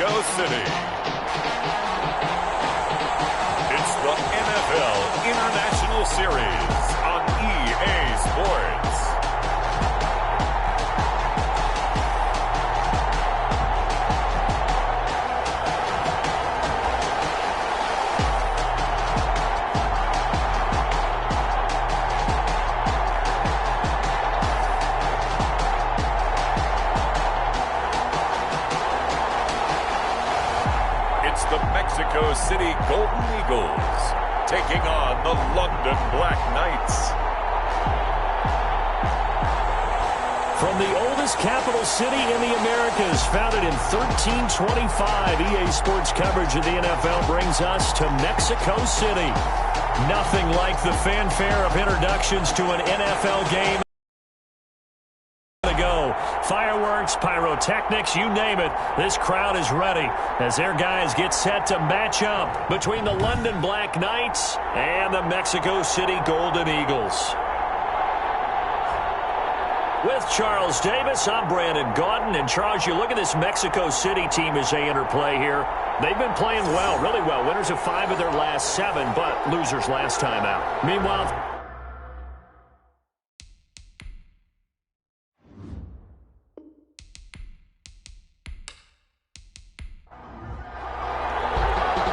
Mexico City. It's the NFL International Series on EA Sports. The Mexico City Golden Eagles taking on the London Black Knights. From the oldest capital city in the Americas, founded in 1325, EA Sports coverage of the NFL brings us to Mexico City. Nothing like the fanfare of introductions to an NFL game. Fireworks, pyrotechnics, you name it. This crowd is ready as their guys get set to match up between the London Black Knights and the Mexico City Golden Eagles. With Charles Davis, I'm Brandon Gaudin. And Charles, you look at this Mexico City team as they interplay here. They've been playing well, really well. Winners of 5 of their last 7, but losers last time out. Meanwhile,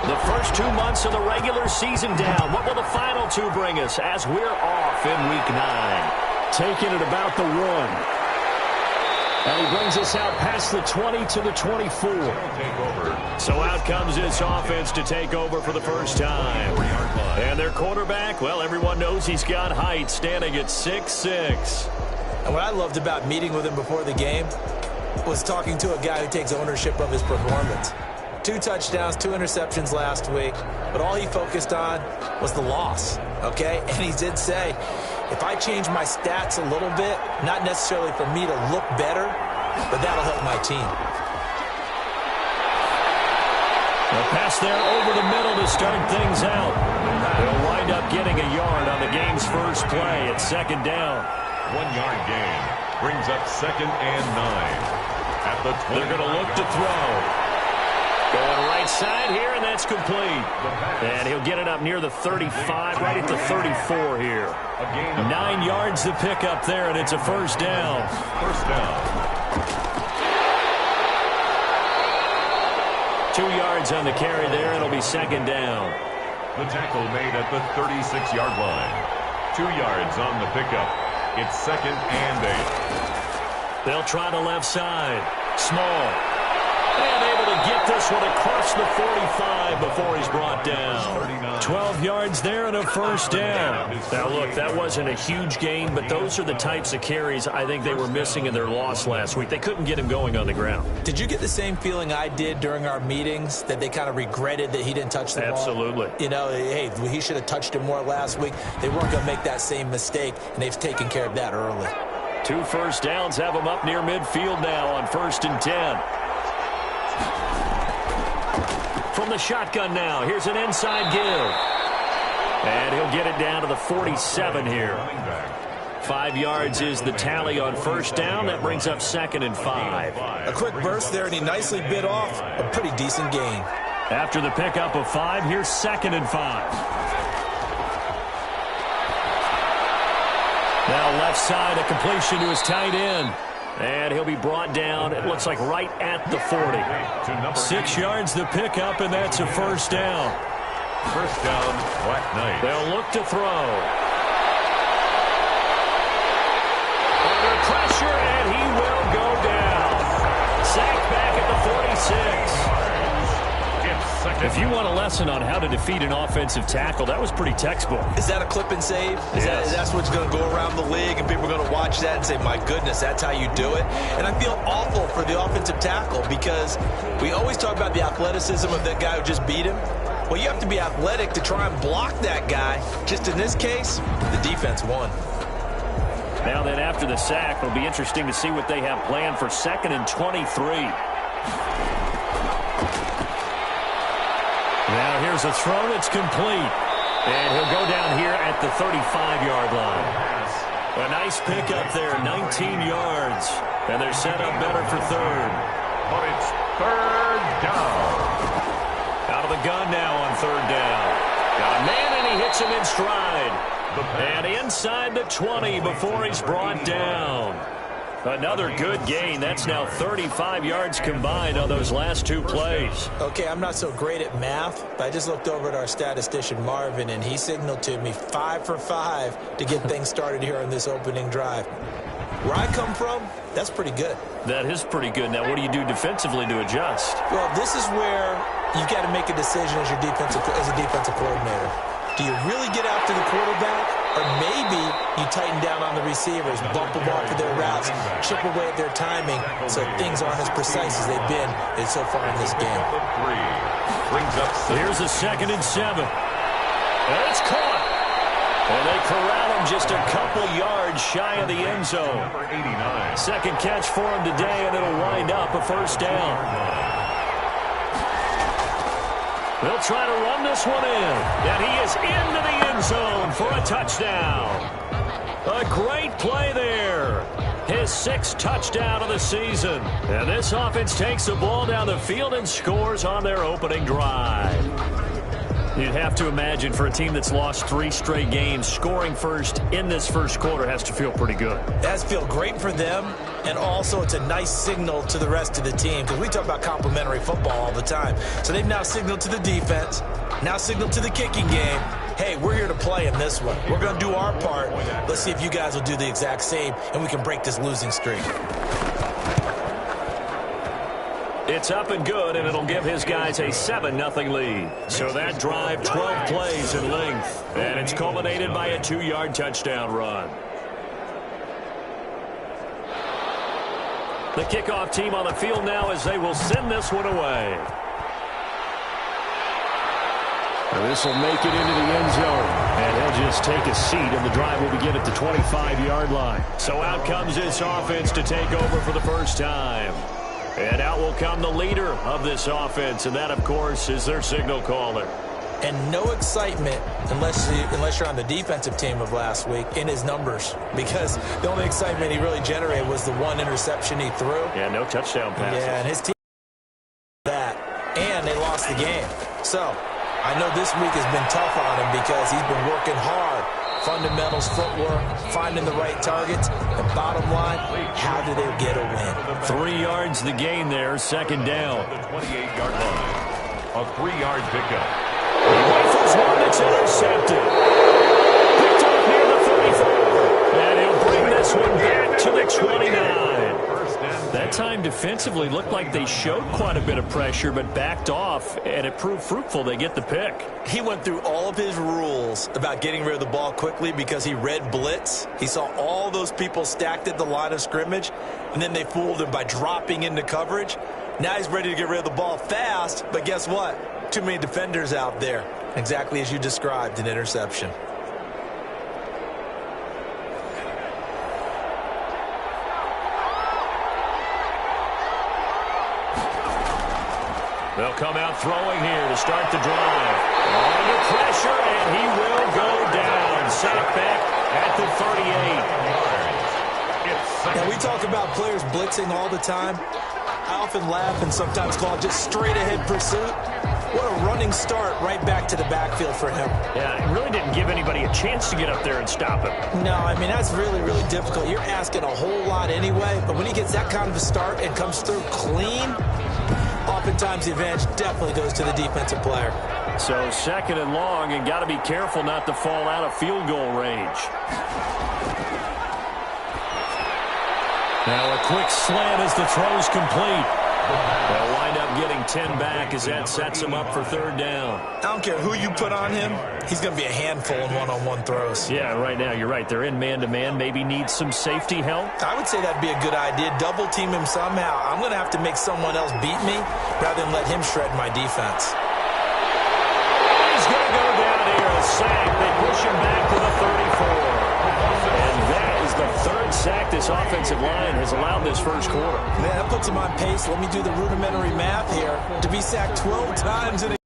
the first 2 months of the regular season down. What will the final 2 bring us as we're off in Week 9? Taking it about the 1. And he brings us out past the 20 to the 24. So out comes this offense to take over for the first time. And their quarterback, well, everyone knows he's got height, standing at 6'6". And what I loved about meeting with him before the game was talking to a guy who takes ownership of his performance. 2 touchdowns, 2 interceptions last week, but all he focused on was the loss, okay? And he did say, if I change my stats a little bit, not necessarily for me to look better, but that'll help my team. A pass there over the middle to start things out. They'll wind up getting a yard on the game's first play at 2nd down. 1-yard gain brings up 2nd and 9. At the 20. They're going to look to throw. Going right side here, and that's complete. And he'll get it up near the 35, right at the 34 here. 9 yards to pick up there, and it's a first down. First down. 2 yards on the carry there, and it'll be 2nd down. The tackle made at the 36-yard line. 2 yards on the pickup. It's 2nd and 8. They'll try the left side. Small. And able to get this one across the 45 before he's brought down. 12 yards there and a first down. Now, look, that wasn't a huge gain, but those are the types of carries I think they were missing in their loss last week. They couldn't get him going on the ground. Did you get the same feeling I did during our meetings, that they kind of regretted that he didn't touch the ball? Absolutely. You know, hey, he should have touched it more last week. They weren't going to make that same mistake, and they've taken care of that early. 2 first downs have them up near midfield now on 1st and 10. From the shotgun now, here's an inside give. And he'll get it down to the 47 here. 5 yards is the tally on first down. That brings up 2nd and 5. A quick burst there, and he nicely bit off a pretty decent gain. After the pickup of 5, here's 2nd and 5. Now left side, a completion to his tight end. And he'll be brought down, it looks like right at the 40. 6 yards the pickup, and that's a first down. First down, Black Knight. They'll look to throw. Under pressure, and he will go down. Sacked back at the 46. If you want a lesson on how to defeat an offensive tackle, that was pretty textbook. Is that a clip and save? Yes. That's what's going to go around the league, and people are going to watch that and say, my goodness, that's how you do it? And I feel awful for the offensive tackle because we always talk about the athleticism of that guy who just beat him. Well, you have to be athletic to try and block that guy. Just in this case, the defense won. Now then, after the sack, it'll be interesting to see what they have planned for 2nd and 23. Now here's a throw that's complete. And he'll go down here at the 35-yard line. A nice pickup there, 19 yards. And they're set up better for 3rd. But it's Third down. Out of the gun now on third down. Got a man, and he hits him in stride. And inside the 20 before he's brought down. Another good gain. That's now 35 yards combined on those last two plays. Okay, I'm not so great at math, but I just looked over at our statistician, Marvin, and he signaled to me 5 for 5 to get things started here on this opening drive. Where I come from, that's pretty good. That is pretty good. Now, what do you do defensively to adjust? Well, this is where you've got to make a decision as a defensive coordinator. Do you really get after the quarterback? Or maybe you tighten down on the receivers, bump them off of their routes, chip away at their timing so things aren't as precise as they've been so far in this game. Here's a 2nd and 7. And it's caught. And they corral him just a couple yards shy of the end zone. Second catch for him today, and it'll wind up a first down. They'll try to run this one in. And he is into the end zone for a touchdown. A great play there. His 6th touchdown of the season. And this offense takes the ball down the field and scores on their opening drive. You'd have to imagine for a team that's lost 3 straight games, scoring first in this first quarter has to feel pretty good. It has to feel great for them, and also it's a nice signal to the rest of the team, because we talk about complementary football all the time. So they've now signaled to the defense, now signaled to the kicking game, hey, we're here to play in this one. We're going to do our part. Let's see if you guys will do the exact same, and we can break this losing streak. It's up and good, and it'll give his guys a 7-0 lead. So that drive, 12 plays in length, and it's culminated by a 2-yard touchdown run. The kickoff team on the field now as they will send this one away. And this will make it into the end zone. And he'll just take a seat, and the drive will begin at the 25-yard line. So out comes this offense to take over for the first time. And out will come the leader of this offense, and that, of course, is their signal caller. And no excitement unless you're on the defensive team of last week in his numbers, because the only excitement he really generated was the 1 interception he threw. Yeah, no touchdown passes. Yeah, and his team that, and they lost the game. So I know this week has been tough on him because he's been working hard. Fundamentals, footwork, finding the right targets. The bottom line, how do they get a win? 3 yards the gain there, 2nd down. The 28-yard line. A 3-yard pickup. He rifles one, it's intercepted. Picked up near the 34. And he'll bring this one back to the 29. That time defensively looked like they showed quite a bit of pressure, but backed off, and it proved fruitful. They get the pick. He went through all of his rules about getting rid of the ball quickly because he read blitz. He saw all those people stacked at the line of scrimmage, and then they fooled him by dropping into coverage. Now he's ready to get rid of the ball fast, but guess what? Too many defenders out there. Exactly as you described, an interception. They'll come out throwing here to start the drive. Under pressure, and he will go down. Sacked back at the 38. Now, we talk about players blitzing all the time. I often laugh and sometimes call it just straight-ahead pursuit. What a running start right back to the backfield for him. Yeah, it really didn't give anybody a chance to get up there and stop him. No, I mean, that's really, really difficult. You're asking a whole lot anyway, but when he gets that kind of a start and comes through clean, oftentimes the advantage definitely goes to the defensive player. So 2nd and long, and got to be careful not to fall out of field goal range. Now a quick slant as the throw's complete. They'll wind up getting 10 back as that sets him up for 3rd down. I don't care who you put on him, he's going to be a handful in one-on-one throws. Yeah, right now, you're right. They're in man-to-man. Maybe needs some safety help. I would say that'd be a good idea. Double team him somehow. I'm going to have to make someone else beat me rather than let him shred my defense. He's going to go down here, a sack. They push him back to the 34. And that is the 3rd sack this offensive line has allowed this first quarter. Man, that puts him on pace. Let me do the rudimentary math here. To be sacked 12 times in a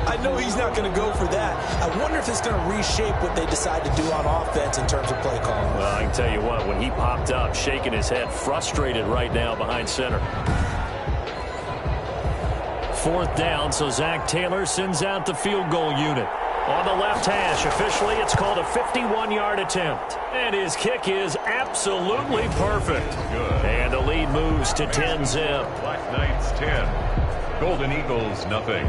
I know he's not going to go for that. I wonder if it's going to reshape what they decide to do on offense in terms of play calling. Well, I can tell you what, when he popped up, shaking his head, frustrated right now behind center. 4th down, so Zach Taylor sends out the field goal unit. On the left hash, officially it's called a 51-yard attempt. And his kick is absolutely perfect. Good. And the lead moves to 10-zip. Black Knights 10. Golden Eagles nothing.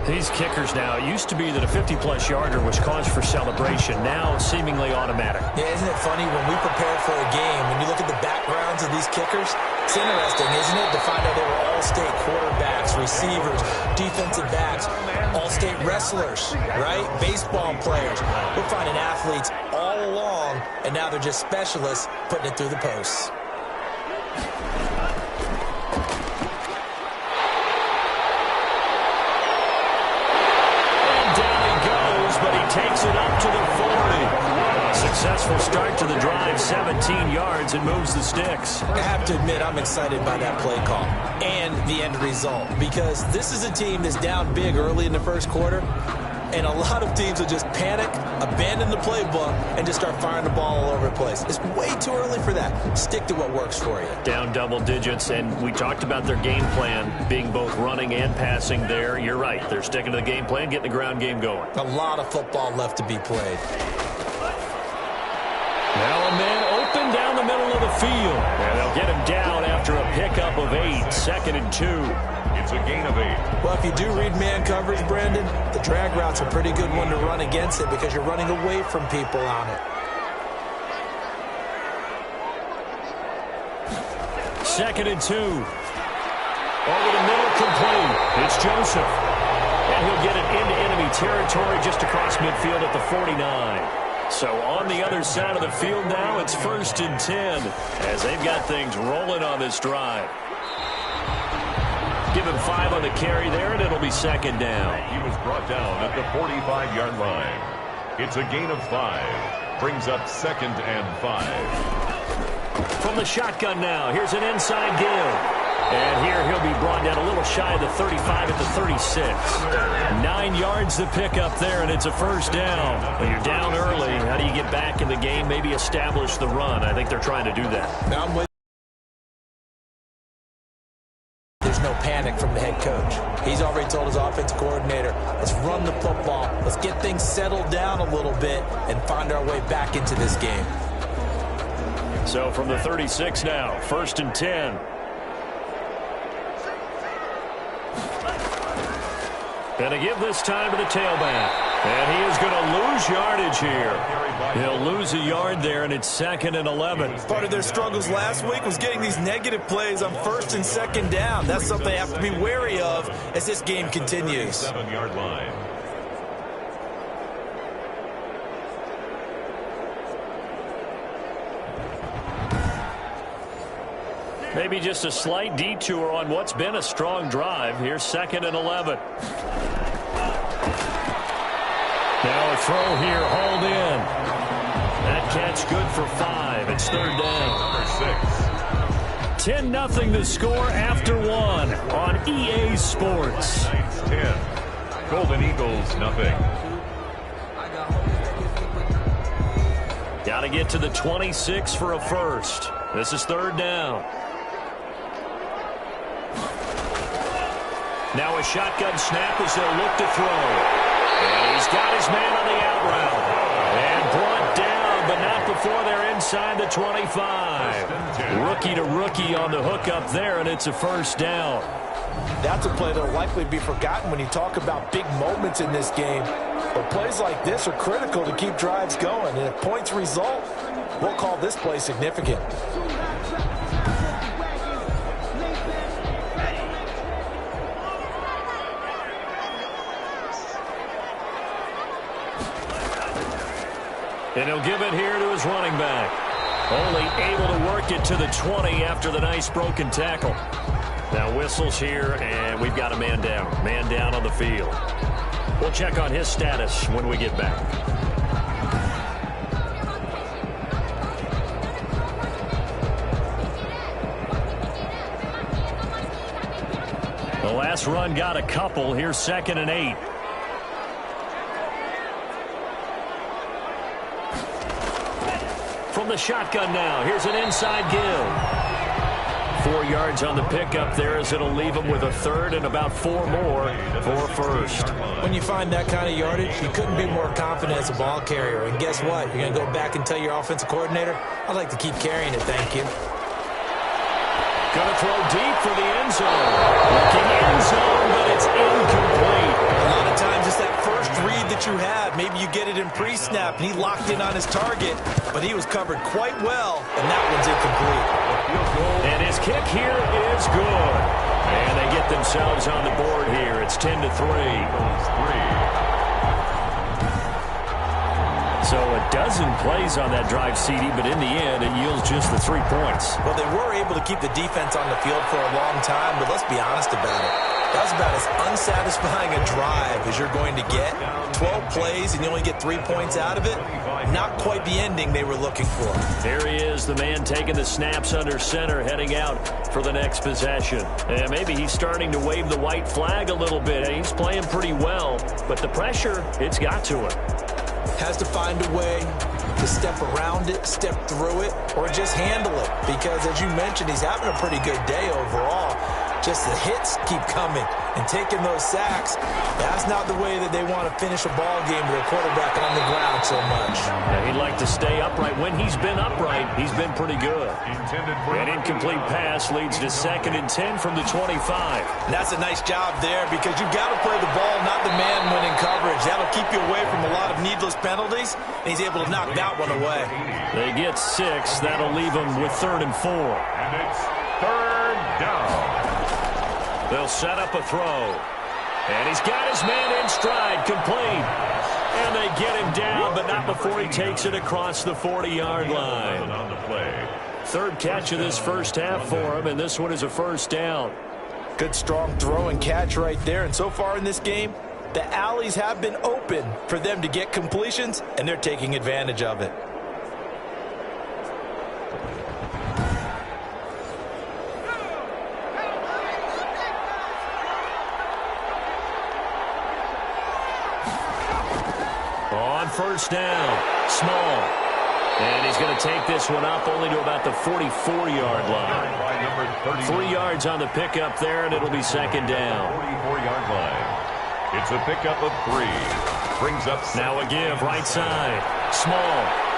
These kickers now, it used to be that a 50-plus yarder was cause for celebration. Now seemingly automatic. Yeah, isn't it funny when we prepare for a game, when you look at the backgrounds of these kickers, it's interesting, isn't it, to find out they were all-state quarterbacks, receivers, defensive backs, all-state wrestlers, right? Baseball players. We're finding athletes all along, and now they're just specialists putting it through the posts. Takes it up to the 40. Successful start to the drive, 17 yards, and moves the sticks. I have to admit, I'm excited by that play call and the end result, because this is a team that's down big early in the first quarter, and a lot of teams will just panic, abandon the playbook, and just start firing the ball all over the place. It's way too early for that. Stick to what works for you. Down double digits, and we talked about their game plan being both running and passing there. You're right. They're sticking to the game plan, getting the ground game going. A lot of football left to be played. Now a man open down the middle of the field. And they'll get him down after a pickup of 8, 2nd and 2. It's a gain of 8. Well, if you do read man coverage, Brandon, the drag route's a pretty good one to run against it because you're running away from people on it. 2nd and 2. Over the middle, complete. It's Joseph. And he'll get it into enemy territory just across midfield at the 49. So on the other side of the field now, it's 1st and 10 as they've got things rolling on this drive. Give him 5 on the carry there, and it'll be 2nd down. He was brought down at the 45-yard line. It's a gain of 5. Brings up 2nd and 5. From the shotgun now, here's an inside give. And here he'll be brought down a little shy of the 35 at the 36. 9 yards to pick up there, and it's a 1st down. When you're down early, how do you get back in the game, maybe establish the run? I think they're trying to do that. Now I'm with no panic from the head coach. He's already told his offensive coordinator, let's run the football, let's get things settled down a little bit and find our way back into this game. So from the 36 now, 1st and 10. Going to give this time to the tailback. And he is going to lose yardage here. He'll lose a yard there, and it's 2nd and 11. Part of their struggles last week was getting these negative plays on 1st and 2nd down. That's something they have to be wary of as this game continues. 7-yard line. Maybe just a slight detour on what's been a strong drive. Here's 2nd and 11. Now a throw here, hauled in. That catch good for 5. It's 3rd down. 10-0 the score after 1 on EA Sports. 10. Golden Eagles nothing. Got to get to the 26 for a 1st. This is 3rd down. Now a shotgun snap as they'll look to throw. And he's got his man on the out route. And brought down, but not before they're inside the 25. Rookie to rookie on the hook up there, and it's a 1st down. That's a play that will likely be forgotten when you talk about big moments in this game. But plays like this are critical to keep drives going. And if points result, we'll call this play significant. And he'll give it here to his running back. Only able to work it to the 20 after the nice broken tackle. Now whistles here, and we've got a man down. Man down on the field. We'll check on his status when we get back. The last run got a couple. Here's 2nd and 8. From the shotgun now, here's an inside give. 4 yards on the pickup there, as it'll leave him with a third and about 4 more for first. When you find that kind of yardage, you couldn't be more confident as a ball carrier. And guess what? You're going to go back and tell your offensive coordinator, I'd like to keep carrying it, thank you. Going to throw deep for the end zone. Looking end zone, but it's incomplete. A lot of times it's that first read that you have. Maybe you get it in pre-snap, and he locked in on his target, but he was covered quite well, and that one's incomplete. And his kick here is good. And they get themselves on the board here. It's 10-3. So a dozen plays on that drive, CD, but in the end, it yields just the 3 points. Well, they were able to keep the defense on the field for a long time, but let's be honest about it. That was about as unsatisfying a drive as you're going to get. 12 plays and you only get 3 points out of it. Not quite the ending they were looking for. There he is, the man taking the snaps under center, heading out for the next possession. And maybe he's starting to wave the white flag a little bit. He's playing pretty well, but the pressure, it's got to him. Has to find a way to step around it, step through it, or just handle it. Because, as you mentioned, he's having a pretty good day overall. Just the hits keep coming and taking those sacks. That's not the way that they want to finish a ball game with a quarterback on the ground so much. Yeah, he'd like to stay upright. When he's been upright, he's been pretty good. An incomplete pass leads to 2nd and 10 from the 25. And that's a nice job there, because you've got to play the ball, not the man when in coverage. That'll keep you away from a lot of needless penalties, and he's able to knock that one away. They get 6. That'll leave them with 3rd and 4. And it's 3rd down. They'll set up a throw. And he's got his man in stride, complete. And they get him down, but not before he takes it across the 40-yard line. On the play. 3rd catch of this first half for him, and this one is a first down. Good, strong throw and catch right there. And so far in this game, the alleys have been open for them to get completions, and they're taking advantage of it. On first down, Small. And he's going to take this one up only to about the 44-yard line. 3 yards on the pickup there, and it'll be 2nd down. 44-yard line. It's a pickup of 3. Brings up now a give, right side. Small.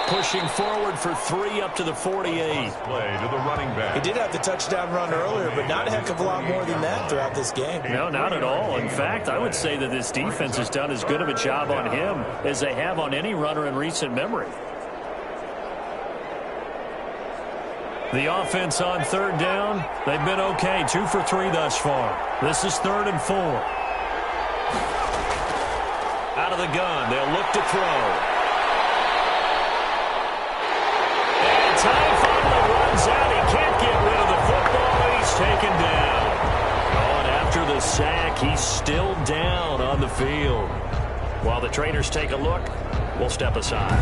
Pushing forward for 3 up to the 48. Play to the running back. He did have the touchdown run earlier, but not a heck of a lot more than that throughout this game. No, not at all. In fact, I would say that this defense has done as good of a job on him as they have on any runner in recent memory. The offense on 3rd down, they've been okay. 2 for 3 thus far. This is 3rd and 4. Out of the gun, they'll look to throw. Time finally runs out. He can't get rid of the football. He's taken down. Oh, and after the sack, he's still down on the field. While the Traders take a look, we'll step aside.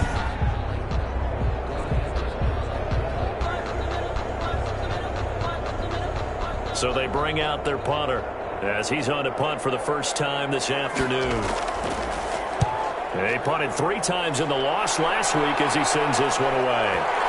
So they bring out their punter as he's on to punt for the first time this afternoon. They punted 3 times in the loss last week as he sends this one away.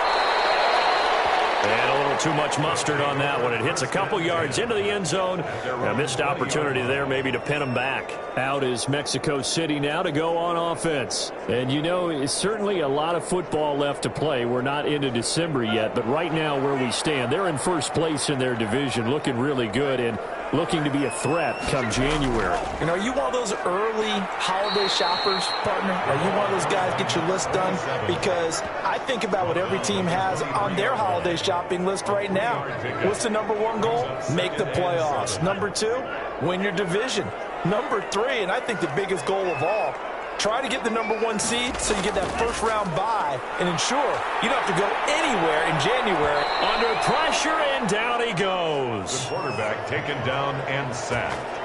And a little too much mustard on that one. It hits a couple yards into the end zone. A missed opportunity there maybe to pin him back. Out is Mexico City now to go on offense. And, you know, it's certainly a lot of football left to play. We're not into December yet, but right now where we stand, they're in first place in their division, looking really good and looking to be a threat come January. You know, are you one of those early holiday shoppers, partner? Are you one of those guys get your list done? Because I think about what every team has on their holiday shopping list right now. What's the number 1 goal? Make the playoffs. Number 2, win your division. Number 3, and I think the biggest goal of all, try to get the number 1 seed so you get that first round bye and ensure you don't have to go anywhere in January. Under pressure, and down he goes. The quarterback taken down and sacked.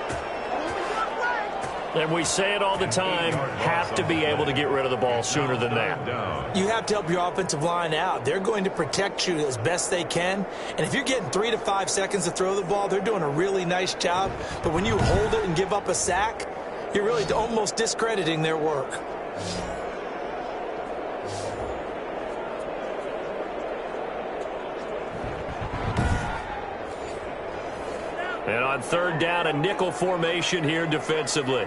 And we say it all the time, have to be able to get rid of the ball sooner than that. You have to help your offensive line out. They're going to protect you as best they can. And if you're getting 3 to 5 seconds to throw the ball, they're doing a really nice job. But when you hold it and give up a sack, you're really almost discrediting their work. And on third down, a nickel formation here defensively.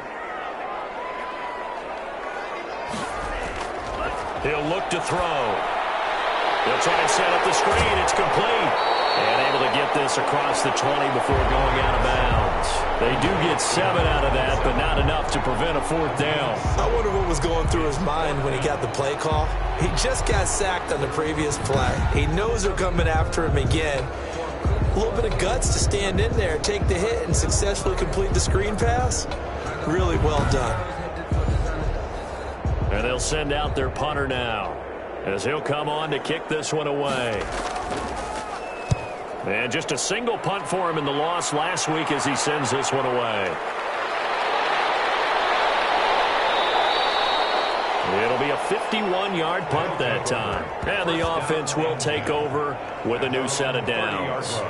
He'll look to throw. He'll try and set up the screen. It's complete. And able to get this across the 20 before going out of bounds. They do get 7 out of that, but not enough to prevent a fourth down. I wonder what was going through his mind when he got the play call. He just got sacked on the previous play. He knows they're coming after him again. A little bit of guts to stand in there, take the hit, and successfully complete the screen pass. Really well done. And they'll send out their punter now, as he'll come on to kick this one away. And just a single punt for him in the loss last week as he sends this one away. It'll be a 51-yard punt that time. And the offense will take over with a new set of downs.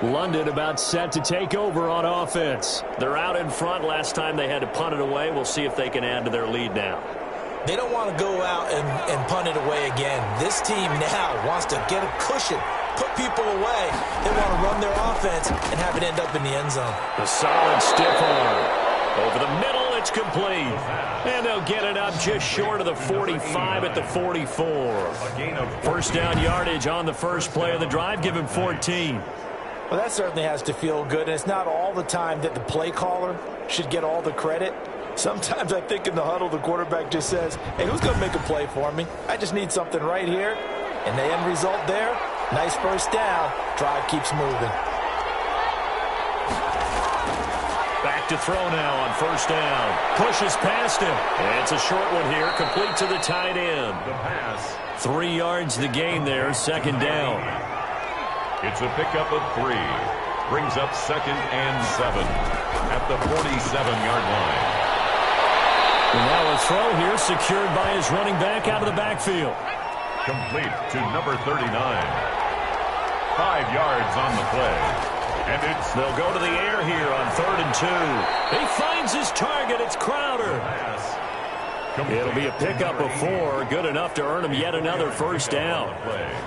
London about set to take over on offense. They're out in front. Last time they had to punt it away. We'll see if they can add to their lead now. They don't want to go out and punt it away again. This team now wants to get a cushion, put people away. They want to run their offense and have it end up in the end zone. A solid stiff arm. Over the middle, it's complete. And they'll get it up just short of the 45 at the 44. First down yardage on the first play of the drive. Give him 14. Well, that certainly has to feel good. And it's not all the time that the play caller should get all the credit. Sometimes I think in the huddle, the quarterback just says, hey, who's going to make a play for me? I just need something right here. And the end result there, nice first down. Drive keeps moving. Back to throw now on first down. Pushes past him. And it's a short one here, complete to the tight end. The pass. 3 yards the gain there, second down. It's a pickup of 3. Brings up 2nd and 7 at the 47-yard line. And now a throw here secured by his running back out of the backfield. Complete to number 39. 5 yards on the play. And they'll go to the air here on 3rd and 2. He finds his target. It's Crowder. It'll be a pickup of 4. Good enough to earn him yet another first down.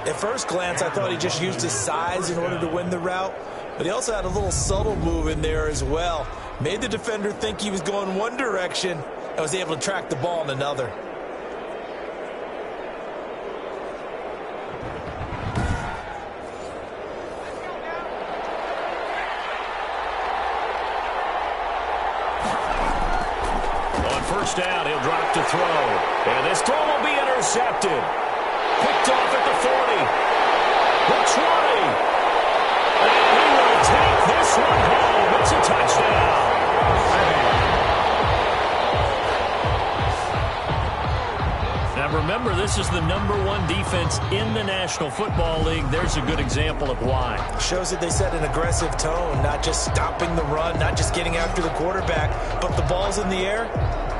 At first glance, I thought he just used his size in order to win the route. But he also had a little subtle move in there as well. Made the defender think he was going one direction and was able to track the ball in another. On first down, he'll drop to throw. And this throw will be intercepted. Picked off at the 40. The 20. And he will take this one home. It's a touchdown. Now remember, this is the #1 defense in the National Football League. There's a good example of why. Shows that they set an aggressive tone, not just stopping the run, not just getting after the quarterback, but the ball's in the air.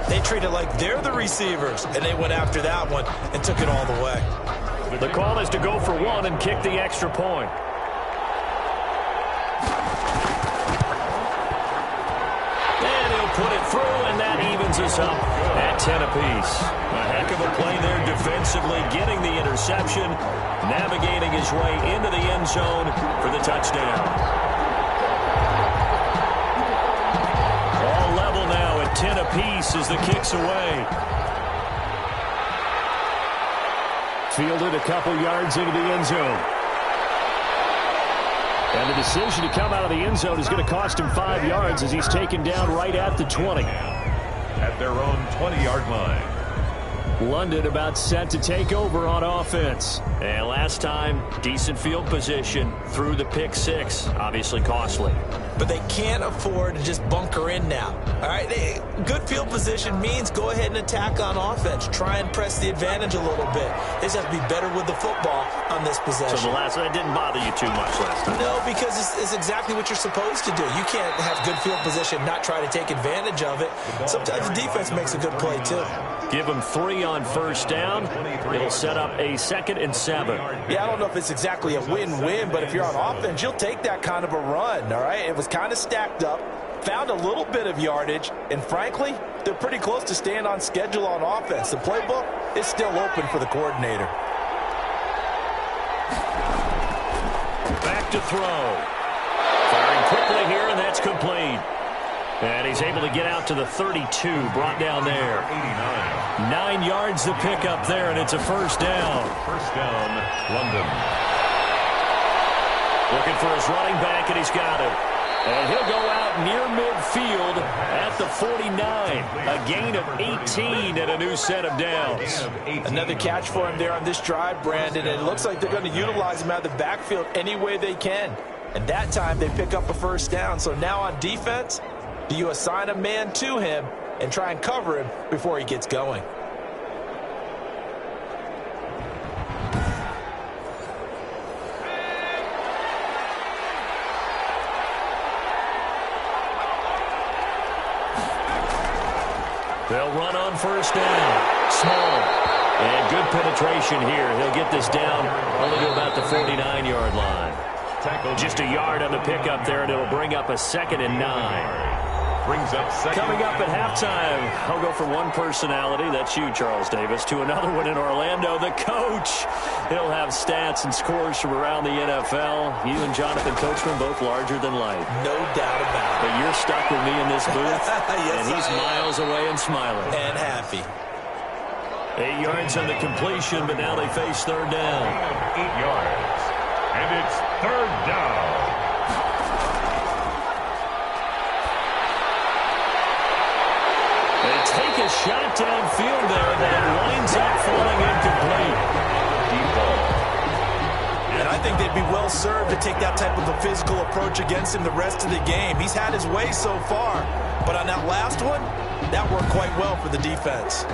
They treat it like they're the receivers, and they went after that one and took it all the way. The call is to go for 1 and kick the extra point. And he'll put it through, and that evens us up at 10 apiece. A heck of a play there defensively, getting the interception, navigating his way into the end zone for the touchdown. All level now at 10 apiece as the kick's away. Fielded a couple yards into the end zone. And the decision to come out of the end zone is going to cost him 5 yards as he's taken down right at the 20. At their own 20-yard line. London about set to take over on offense. And last time, decent field position through the pick 6. Obviously costly. But they can't afford to just bunker in now. All right, good field position means go ahead and attack on offense. Try and press the advantage a little bit. They just have to be better with the football on this possession. So the last one didn't bother you too much last time? No, because it's exactly what you're supposed to do. You can't have good field position, not try to take advantage of it. Sometimes the defense makes a good play, too. Give him 3 on first down. It'll set up a 2nd and 7. Yeah, I don't know if it's exactly a win-win, but if you're on offense, you'll take that kind of a run, all right? It was kind of stacked up, found a little bit of yardage, and frankly, they're pretty close to staying on schedule on offense. The playbook is still open for the coordinator. Back to throw. Firing quickly here, and that's complete. And he's able to get out to the 32, brought down there. 9 yards to pick up there, and it's a first down. First down, London. Looking for his running back, and he's got it. And he'll go out near midfield at the 49. A gain of 18 and a new set of downs. Another catch for him there on this drive, Brandon. And it looks like they're going to utilize him out of the backfield any way they can. And that time they pick up a first down. So now on defense, do you assign a man to him and try and cover him before he gets going? They'll run on first down. Small. And good penetration here. He'll get this down only to about the 49-yard line. Just a yard on the pickup there, and it'll bring up a 2nd and 9. Brings up second. Coming up at halftime, I'll go from one personality, that's you, Charles Davis, to another one in Orlando, the coach. He'll have stats and scores from around the NFL. You and Jonathan Coachman both larger than life. No doubt about it. But you're stuck with me in this booth, yes, and he's miles away and smiling. And happy. 8 yards on the completion, but now they face third down. 8 yards. And it's third down. They take a shot downfield there, but it winds up falling incomplete. Deep ball. And I think they'd be well served to take that type of a physical approach against him the rest of the game. He's had his way so far, but on that last one, that worked quite well for the defense.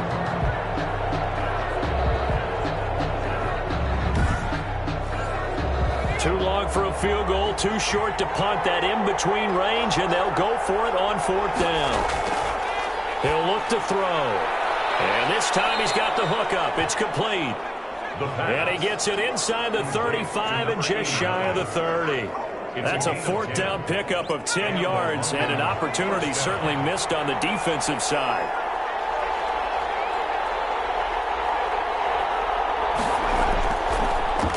Too long for a field goal, too short to punt. That in-between range, and they'll go for it on fourth down. He'll look to throw. And this time he's got the hook up. It's complete. And he gets it inside the 35 and just shy of the 30. That's a fourth down pickup of 10 yards, and an opportunity certainly missed on the defensive side.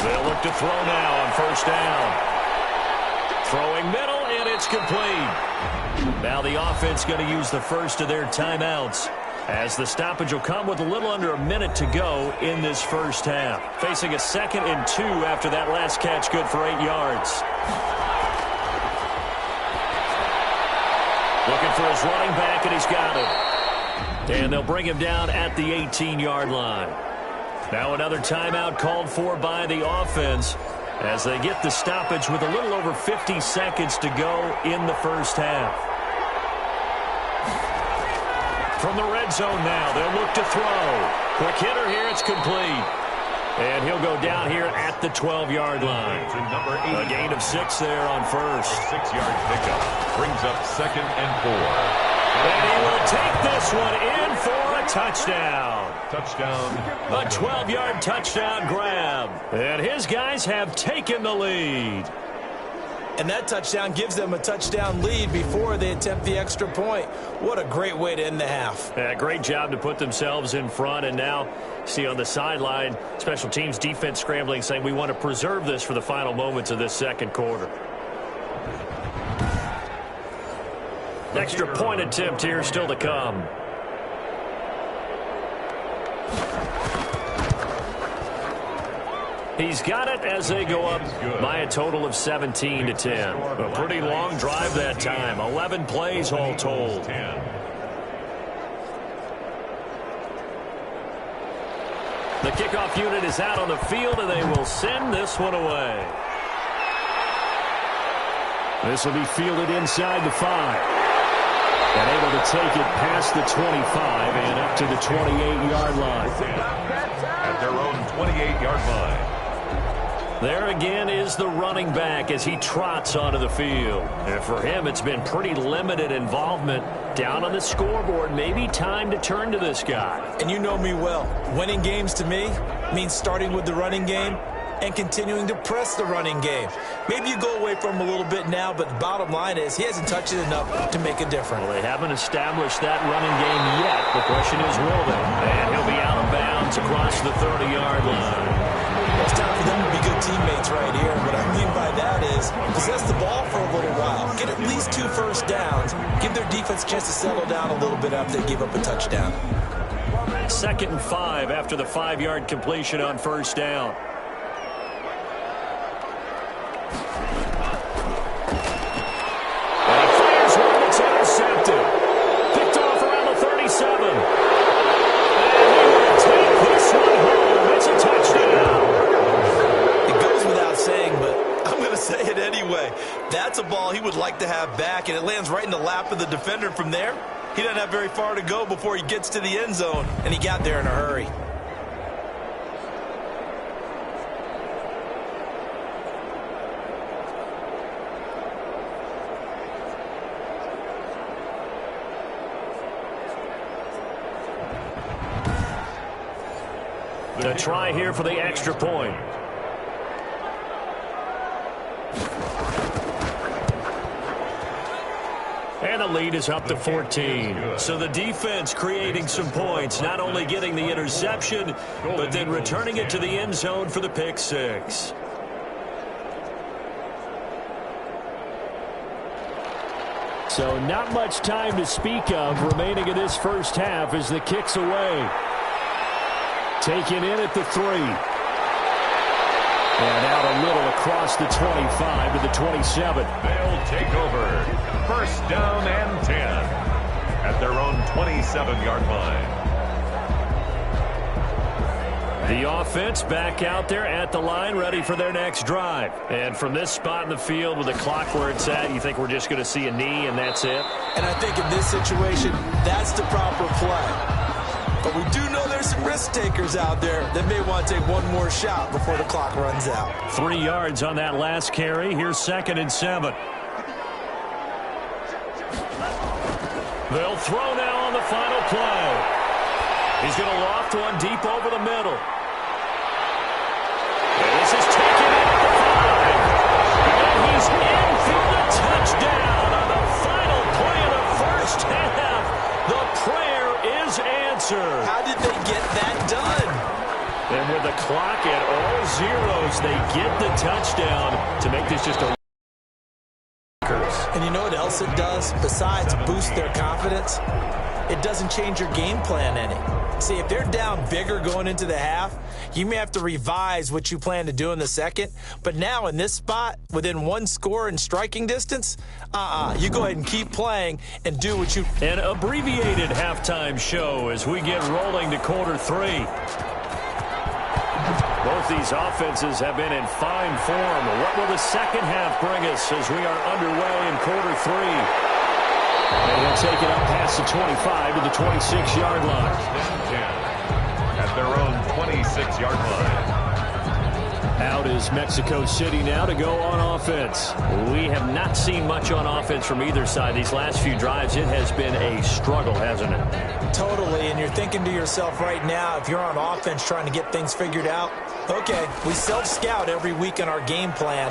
They'll look to throw now on first down. Throwing middle, and it's complete. Now the offense going to use the first of their timeouts, as the stoppage will come with a little under a minute to go in this first half. Facing a 2nd and 2 after that last catch, good for 8 yards. Looking for his running back, and he's got it. And they'll bring him down at the 18-yard line. Now another timeout called for by the offense as they get the stoppage with a little over 50 seconds to go in the first half. From the red zone now, they'll look to throw. Quick hitter here, it's complete. And he'll go down here at the 12-yard line. A gain of 6 there on first. 6-yard pickup brings up 2nd and 4. And he will take this one in for a touchdown. Touchdown. A 12-yard touchdown grab. And his guys have taken the lead. And that touchdown gives them a touchdown lead before they attempt the extra point. What a great way to end the half. Yeah, great job to put themselves in front. And now, see on the sideline, special teams defense scrambling, saying we want to preserve this for the final moments of this second quarter. Extra point attempt here still to come. He's got it as they go up by a total of 17 to 10. A pretty long drive that time. 11 plays all told. The kickoff unit is out on the field, and they will send this one away. This will be fielded inside the 5. And able to take it past the 25 and up to the 28-yard line. At their own 28-yard line. There again is the running back as he trots onto the field. And for him, it's been pretty limited involvement down on the scoreboard. Maybe time to turn to this guy. And you know me well. Winning games to me means starting with the running game and continuing to press the running game. Maybe you go away from him a little bit now, but the bottom line is he hasn't touched it enough to make a difference. Well, they haven't established that running game yet. The question is, will they? And he'll be out of bounds across the 30-yard line. It's time for them to be good teammates right here. What I mean by that is possess the ball for a little while. Get at least 2 first downs. Give their defense a chance to settle down a little bit after they give up a touchdown. 2nd and 5 after the 5-yard completion on first down. And he fires one that's intercepted. Picked off around the 37. And he will take this one home. It's a touchdown. It goes without saying, but I'm going to say it anyway. That's a ball he would like to have back, and it lands right in the lap of the defender from there. He doesn't have very far to go before he gets to the end zone, and he got there in a hurry. The try here for the extra point. And the lead is up to 14. So the defense creating some points, not only getting the interception, but then returning it to the end zone for the pick six. So not much time to speak of remaining in this first half as the kick's away. Taken in at the 3. And out a little across the 25 to the 27. They'll take over. First down and 10 at their own 27-yard line. The offense back out there at the line, ready for their next drive. And from this spot in the field with the clock where it's at, you think we're just going to see a knee and that's it? And I think in this situation, that's the proper play. But we do know there's some risk takers out there that may want to take one more shot before the clock runs out. 3 yards on that last carry. Here's 2nd and 7. They'll throw now on the final play. He's going to loft one deep over the middle. And this is taken in at the 5. And he's in for the touchdown on the final play of the first half. The prayer is answered. How did they get that done? And with the clock at all zeros, they get the touchdown to make this just a... And you know what else it does besides boost their confidence? It doesn't change your game plan any. See, if they're down bigger going into the half, you may have to revise what you plan to do in the second. But now in this spot, within 1 score in striking distance, you go ahead and keep playing and do what you... An abbreviated halftime show as we get rolling to quarter 3. Both these offenses have been in fine form. What will the second half bring us as we are underway in quarter 3? And they'll take it up past the 25 to the 26-yard line. At their own 26-yard line. Out is Mexico City now to go on offense. We have not seen much on offense from either side. These last few drives, it has been a struggle, hasn't it? Totally, and you're thinking to yourself right now, if you're on offense trying to get things figured out, okay, we self-scout every week on our game plan.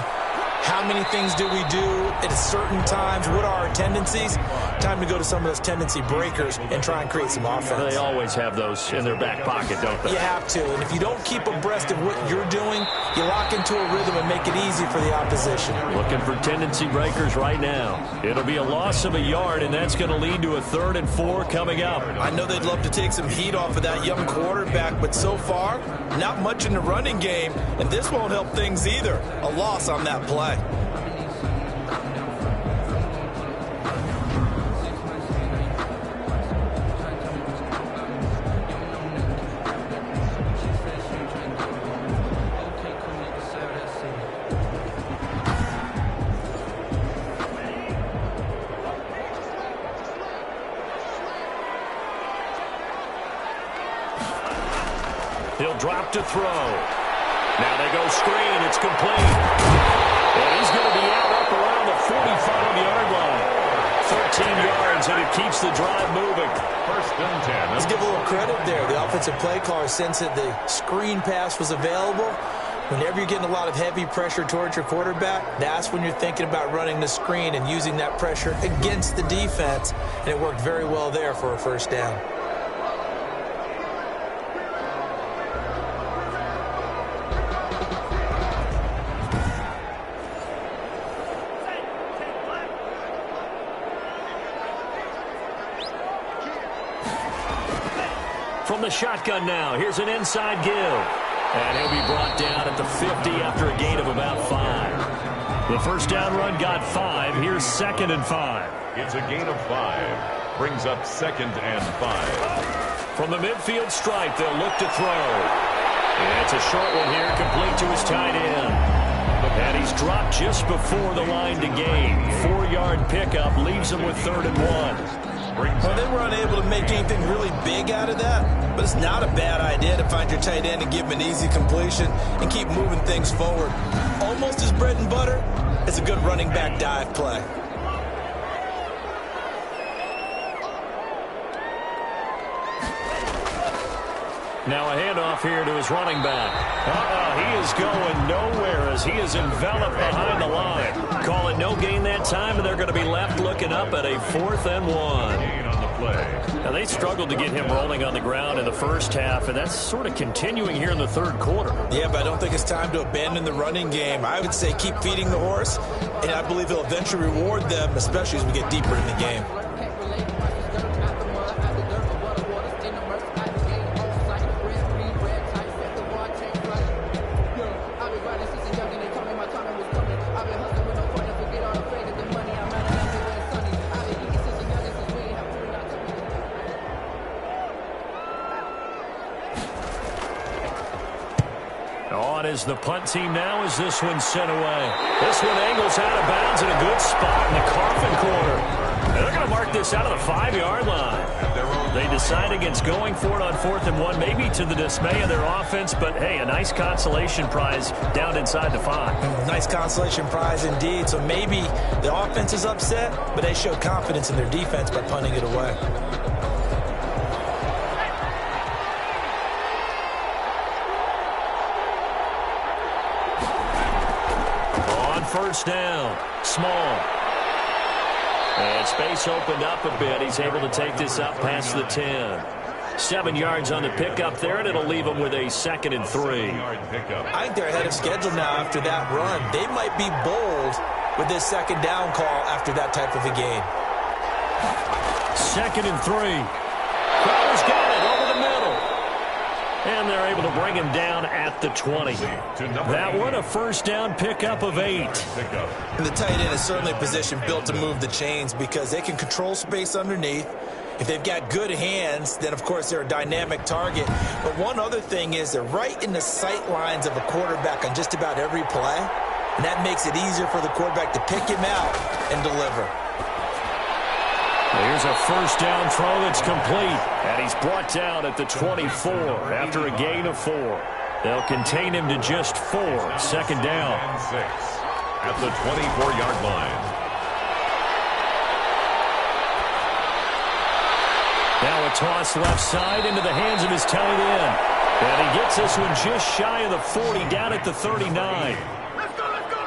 How many things do we do at certain times? What are our tendencies? Time to go to some of those tendency breakers and try and create some offense. They always have those in their back pocket, don't they? You have to, and if you don't keep abreast of what you're doing, you lock into a rhythm and make it easy for the opposition. Looking for tendency breakers right now. It'll be a loss of a yard, and that's going to lead to a 3rd and 4 coming up. I know they'd love to take some heat off of that young quarterback, but so far, not much in the running game, and this won't help things either. A loss on that play. He'll drop to throw. Now they go screen. It's complete. And he's going to be out up around the 45-yard line. 13 yards, and it keeps the drive moving. 1st and 10. Let's give a little credit there. The offensive play caller sensed that the screen pass was available. Whenever you're getting a lot of heavy pressure towards your quarterback, that's when you're thinking about running the screen and using that pressure against the defense. And it worked very well there for a first down. From the shotgun now, here's an inside give. And he'll be brought down at the 50 after a gain of about 5. The first down run got 5. Here's 2nd and 5. It's a gain of 5. Brings up 2nd and 5. From the midfield stripe, they'll look to throw. And it's a short one here, complete to his tight end. And he's dropped just before the line to gain. 4-yard pickup leaves him with 3rd and 1. Well, they were unable to make anything really big out of that, but it's not a bad idea to find your tight end and give him an easy completion and keep moving things forward. Almost his bread and butter is a good running back dive play. Now a handoff here to his running back. He is going nowhere as he is enveloped behind the line. Call it no gain that time, and they're going to be left looking up at a 4th and 1. Gain on the play. Now they struggled to get him rolling on the ground in the first half, and that's sort of continuing here in the 3rd quarter. Yeah, but I don't think it's time to abandon the running game. I would say keep feeding the horse, and I believe he'll eventually reward them, especially as we get deeper in the game. On is the punt team now as this one's sent away. This one angles out of bounds in a good spot in the coffin corner. And they're going to mark this out of the 5-yard line. They decide against going for it on 4th and 1, maybe to the dismay of their offense, but hey, a nice consolation prize down inside the 5. Nice consolation prize indeed. So maybe the offense is upset, but they show confidence in their defense by punting it away. First down, Small. And space opened up a bit. He's able to take this up past the 10. 7 yards on the pickup there, and it'll leave him with a 2nd and 3. I think they're ahead of schedule now after that run. They might be bold with this 2nd down call after that type of a gain. 2nd and 3. Crowder's got it over the middle. And they're able to bring him down at the 20. That one, a first down pickup of 8. And the tight end is certainly a position built to move the chains because they can control space underneath. If they've got good hands, then, of course, they're a dynamic target. But one other thing is they're right in the sight lines of a quarterback on just about every play. And that makes it easier for the quarterback to pick him out and deliver. Here's a first down throw that's complete. And he's brought down at the 24 after a gain of 4. They'll contain him to just 4. 2nd down. And 6 at the 24-yard line. Now a toss left side into the hands of his tight end. And he gets this one just shy of the 40, down at the 39.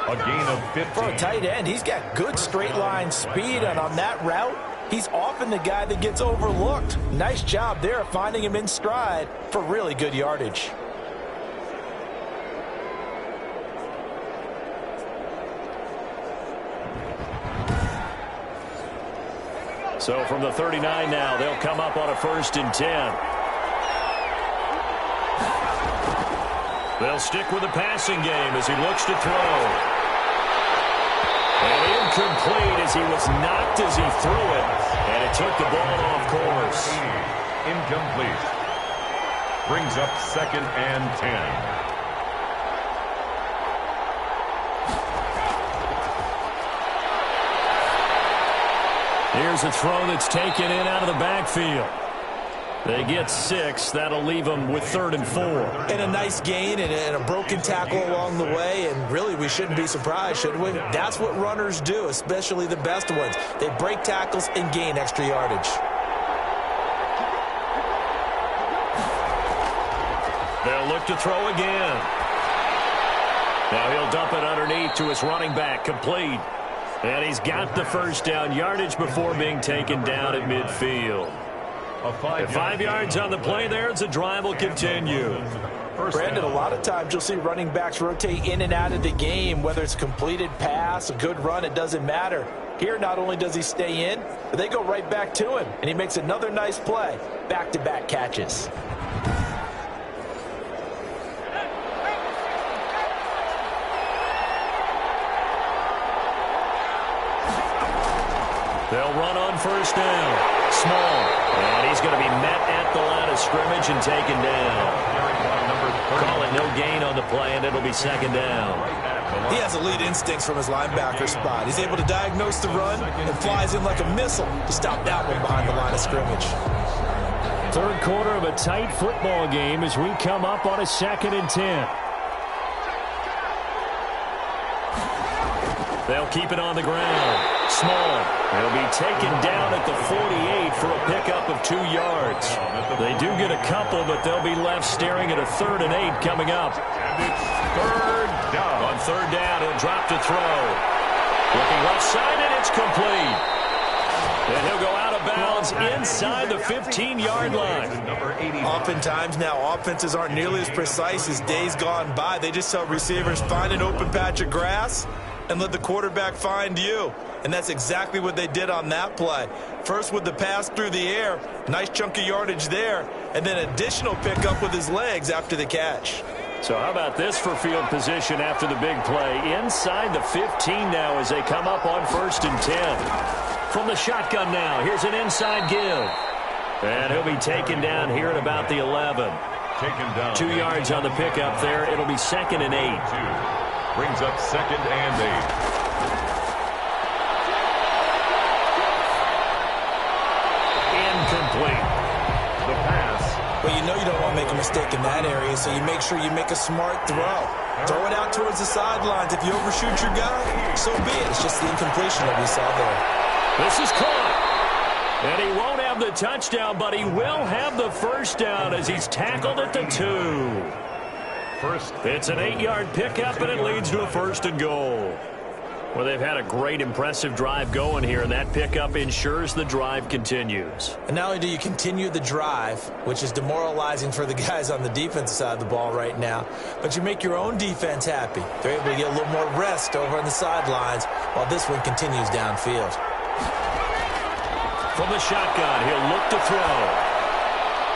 A gain of 15. For a tight end, he's got good straight line speed, and on that route, he's often the guy that gets overlooked. Nice job there of finding him in stride for really good yardage. So from the 39 now, they'll come up on a 1st and 10. They'll stick with the passing game as he looks to throw. And incomplete as he was knocked as he threw it. And it took the ball off course. Incomplete. Brings up 2nd and 10. Here's a throw that's taken in out of the backfield. They get 6. That'll leave them with 3rd and 4. And a nice gain and a broken tackle along the way. And really, we shouldn't be surprised, should we? That's what runners do, especially the best ones. They break tackles and gain extra yardage. They'll look to throw again. Now he'll dump it underneath to his running back, complete. And he's got the first down yardage before being taken down at midfield. 5 yards on the play there as the drive will continue. Brandon, a lot of times you'll see running backs rotate in and out of the game, whether it's a completed pass, a good run, it doesn't matter. Here, not only does he stay in, but they go right back to him, and he makes another nice play. Back-to-back catches. They'll run on first down. Small. And he's going to be met at the line of scrimmage and taken down. Call it no gain on the play, and it'll be second down. He has elite instincts from his linebacker spot. He's able to diagnose the run and flies in like a missile to stop that one behind the line of scrimmage. Third quarter of a tight football game as we come up on a 2nd and 10. They'll keep it on the ground. Small. He'll be taken down at the 48 for a pickup of 2 yards. They do get a couple, but they'll be left staring at a 3rd and 8 coming up. And it's third down. On third down, he'll drop to throw. Looking left side, and it's complete. And he'll go out of bounds inside the 15-yard line. Oftentimes now, offenses aren't nearly as precise as days gone by. They just tell receivers, find an open patch of grass and let the quarterback find you. And that's exactly what they did on that play. First with the pass through the air, nice chunk of yardage there, and then additional pickup with his legs after the catch. So how about this for field position after the big play? Inside the 15 now as they come up on 1st and 10. From the shotgun now, here's an inside give. And he'll be taken down here at about the 11. Taken down. 2 yards on the pickup there. It'll be 2nd and 8. Brings up 2nd and 8. Incomplete. The pass. Well, you know you don't want to make a mistake in that area, so you make sure you make a smart throw. Throw it out towards the sidelines. If you overshoot your guy, so be it. It's just the incompletion that we saw there. This is caught. And he won't have the touchdown, but he will have the first down as he's tackled at the 2. It's an 8-yard pickup, and it leads to a 1st and goal. Well, they've had a great, impressive drive going here, and that pickup ensures the drive continues. And not only do you continue the drive, which is demoralizing for the guys on the defensive side of the ball right now, but you make your own defense happy. They're able to get a little more rest over on the sidelines while this one continues downfield. From the shotgun, he'll look to throw.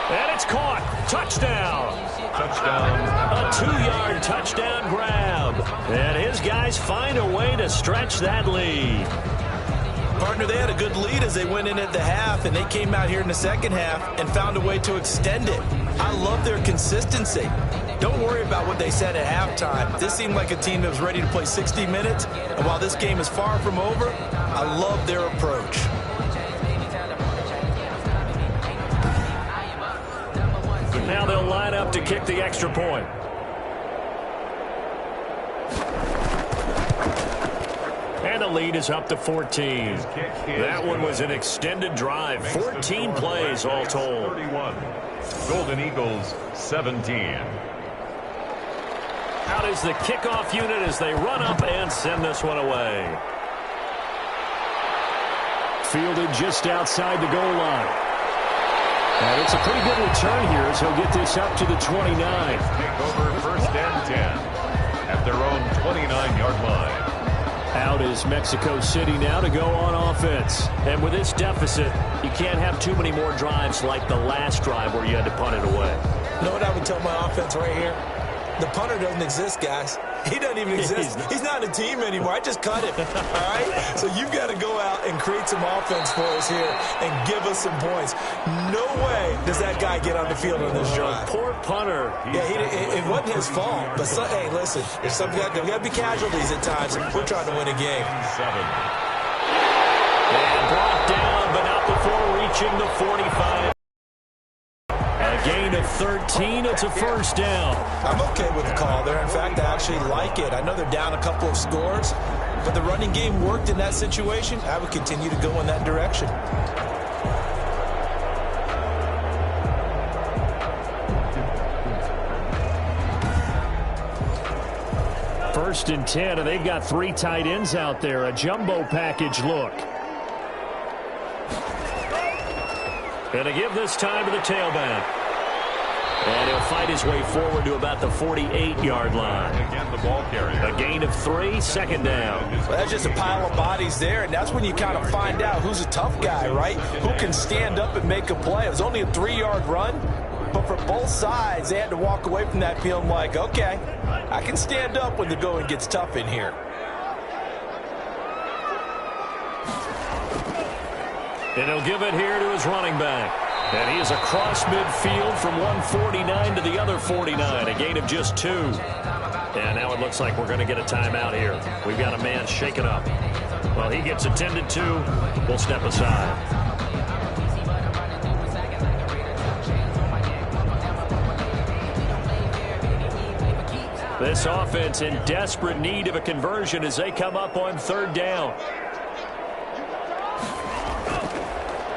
And it's caught. Touchdown. A 2-yard touchdown grab. And his guys find a way to stretch that lead. Partner, they had a good lead as they went in at the half, and they came out here in the second half and found a way to extend it. I love their consistency. Don't worry about what they said at halftime. This seemed like a team that was ready to play 60 minutes, and while this game is far from over, I love their approach. Now they'll line up to kick the extra point. And the lead is up to 14. That one was an extended drive. 14 plays all told. 31. Golden Eagles, 17. Out is the kickoff unit as they run up and send this one away. Fielded just outside the goal line. And it's a pretty good return here as he'll get this up to the 29. Take over 1st and 10 at their own 29-yard line. Out is Mexico City now to go on offense. And with this deficit, you can't have too many more drives like the last drive where you had to punt it away. You know what I would tell my offense right here? The punter doesn't exist, guys. He doesn't even exist. He's not in a team anymore. I just cut him. All right? So you've got to go out and create some offense for us here and give us some points. No way does that guy get on the field on this drive. Poor punter. Yeah, it wasn't his fault. But, hey, listen, there's got to be casualties at times. We're trying to win a game. 7. And brought down, but not before reaching the 45. A gain of 13. It's a first down. I'm okay with the call there. In fact, I actually like it. I know they're down a couple of scores, but the running game worked in that situation. I would continue to go in that direction. First and 10, and they've got 3 tight ends out there. A jumbo package look. And to give this time to the tailback. And he'll fight his way forward to about the 48-yard line. Again, the ball carrier. A gain of 3, second down. Well, that's just a pile of bodies there, and that's when you kind of find out who's a tough guy, right? Who can stand up and make a play. It was only a 3-yard run, but for both sides, they had to walk away from that feeling like, okay, I can stand up when the going gets tough in here. And he'll give it here to his running back. And he is across midfield from 149 to the other 49, a gain of just 2. And now it looks like we're going to get a timeout here. We've got a man shaken up. Well, he gets attended to. We'll step aside. This offense in desperate need of a conversion as they come up on third down.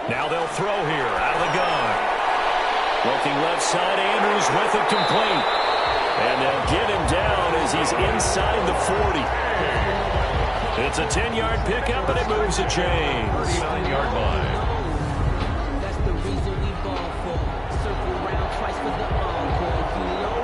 Now they'll throw here out of the gun. Looking left side, Andrews with it complete. And they'll get him down as he's inside the 40. It's a 10-yard pickup, and it moves the chains. 9-yard line. That's the reason we ball for. Circle around twice for the encore. You know.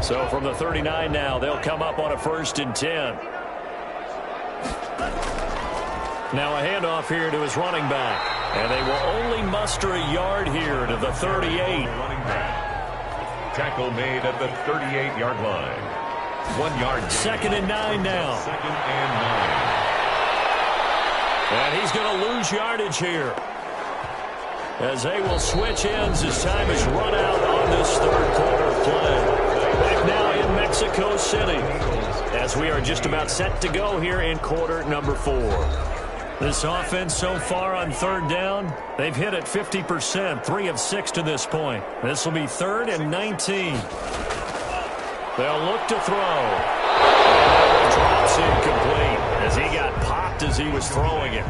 So from the 39 now, they'll come up on a 1st and 10. Now a handoff here to his running back. And they will only muster a yard here to the 38. Running back. Tackle made at the 38-yard line. 1 yard. 2nd and 9 now. 2nd and 9. And he's going to lose yardage here, as they will switch ends as time is run out on this third quarter of play. Back now in Mexico City, as we are just about set to go here in quarter number 4. This offense so far on third down, they've hit it 50%, 3 of 6 to this point. This will be 3rd and 19. They'll look to throw. And drops incomplete as he got popped as he was throwing it.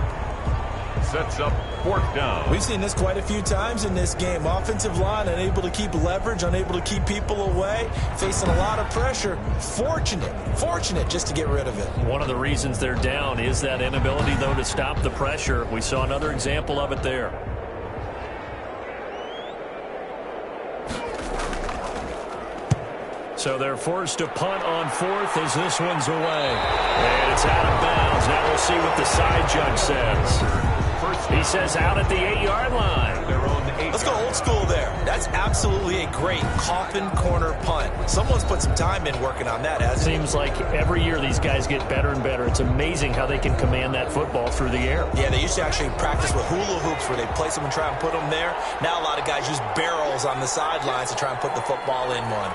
Sets up 4th down. We've seen this quite a few times in this game. Offensive line unable to keep leverage, unable to keep people away, facing a lot of pressure. Fortunate just to get rid of it. One of the reasons they're down is that inability, though, to stop the pressure. We saw another example of it there. So they're forced to punt on 4th as this one's away. And it's out of bounds. Now we'll see what the side judge says. He says out at the 8-yard line. Let's go old school there. That's absolutely a great coffin corner punt. Someone's put some time in working on that, hasn't he? Seems like every year these guys get better and better. It's amazing how they can command that football through the air. Yeah, they used to actually practice with hula hoops where they place them and try and put them there. Now a lot of guys use barrels on the sidelines to try and put the football in one.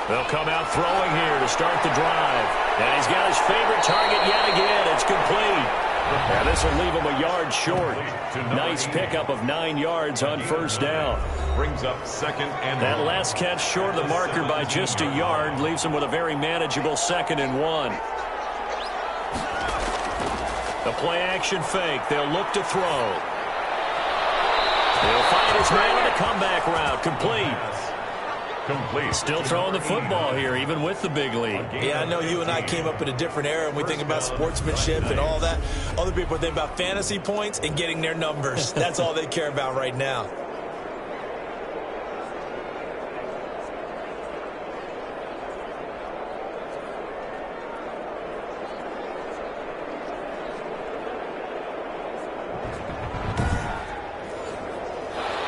They'll come out throwing here to start the drive. And he's got his favorite target yet again. It's complete. And this will leave him a yard short. Nice pickup of 9 yards on 1st down. Brings up 2nd and 1. That last catch short of the marker by just a yard leaves him with a very manageable 2nd and 1. The play action fake. They'll look to throw. He'll find his man on a comeback route. Complete. Still throwing the football here, even with the big lead. Yeah, I know you and I came up in a different era, and we think about sportsmanship and all that. Other people think about fantasy points and getting their numbers. That's all they care about right now.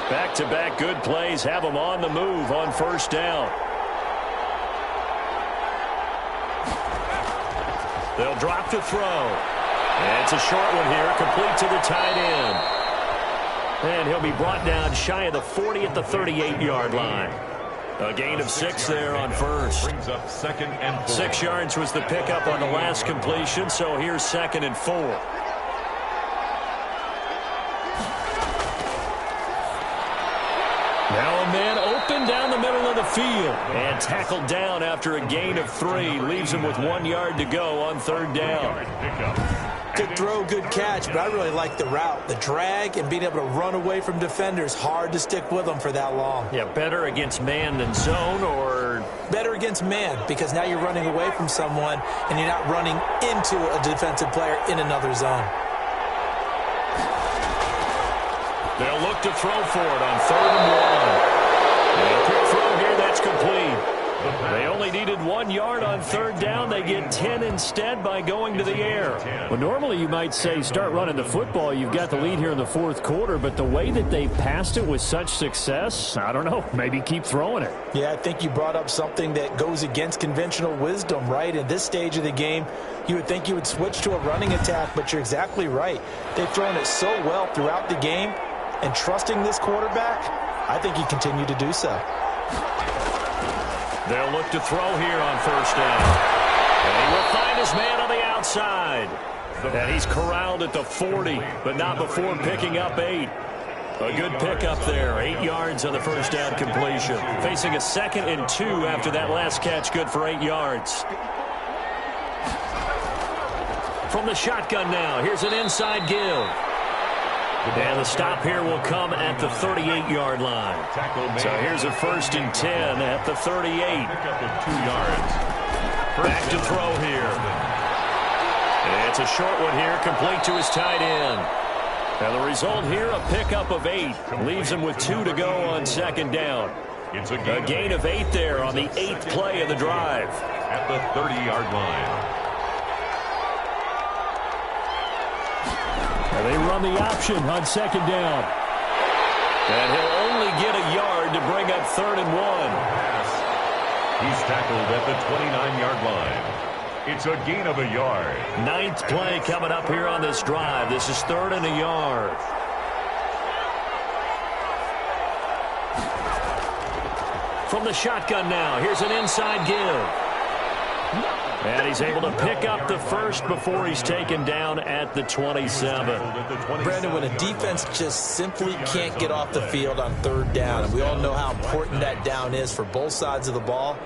Back-to-back good plays have them on the move on 1st down. They'll drop to throw. And it's a short one here, complete to the tight end. And he'll be brought down shy of the 40 at the 38-yard line. A gain of 6 there on 1st. Brings up 2nd and 4. 6 yards was the pickup on the last completion, so here's 2nd and 4. Now a man open down the middle of the field and tackled down after a gain of 3. Leaves him with 1 yard to go on 3rd down. Good throw, good catch, but I really like the route. The drag and being able to run away from defenders, hard to stick with them for that long. Yeah, better against man than zone, or? Better against man, because now you're running away from someone and you're not running into a defensive player in another zone. They'll look to throw for it on 3rd and 1. And a quick throw here, that's complete. They only needed 1 yard on 3rd down. They get 10 instead by going to the air. Well, normally you might say start running the football. You've got the lead here in the 4th quarter, but the way that they passed it with such success, I don't know, maybe keep throwing it. Yeah, I think you brought up something that goes against conventional wisdom, right? In this stage of the game, you would think you would switch to a running attack, but you're exactly right. They've thrown it so well throughout the game, and trusting this quarterback, I think you continue to do so. They'll look to throw here on 1st down. And he will find his man on the outside. And he's corralled at the 40, but not before picking up 8. A good pickup there, 8 yards on the 1st down completion. Facing a 2nd and 2 after that last catch, good for 8 yards. From the shotgun now, here's an inside give. And the stop here will come at the 38-yard line. So here's a 1st and 10 at the 38. Pickup of 2 yards. Back to throw here. It's a short one here, complete to his tight end. And the result here, a pickup of 8. Leaves him with 2 to go on 2nd down. It's a gain of 8 there on the 8th play of the drive. At the 30-yard line. They run the option on 2nd down. And he'll only get a yard to bring up 3rd and 1. He's tackled at the 29-yard line. It's a gain of a yard. 9th play coming up here on this drive. This is 3rd and a yard. From the shotgun now, here's an inside give. And he's able to pick up the 1st before he's taken down at the 27. Brandon, when a defense just simply can't get off the field on 3rd down, and we all know how important that down is for both sides of the ball,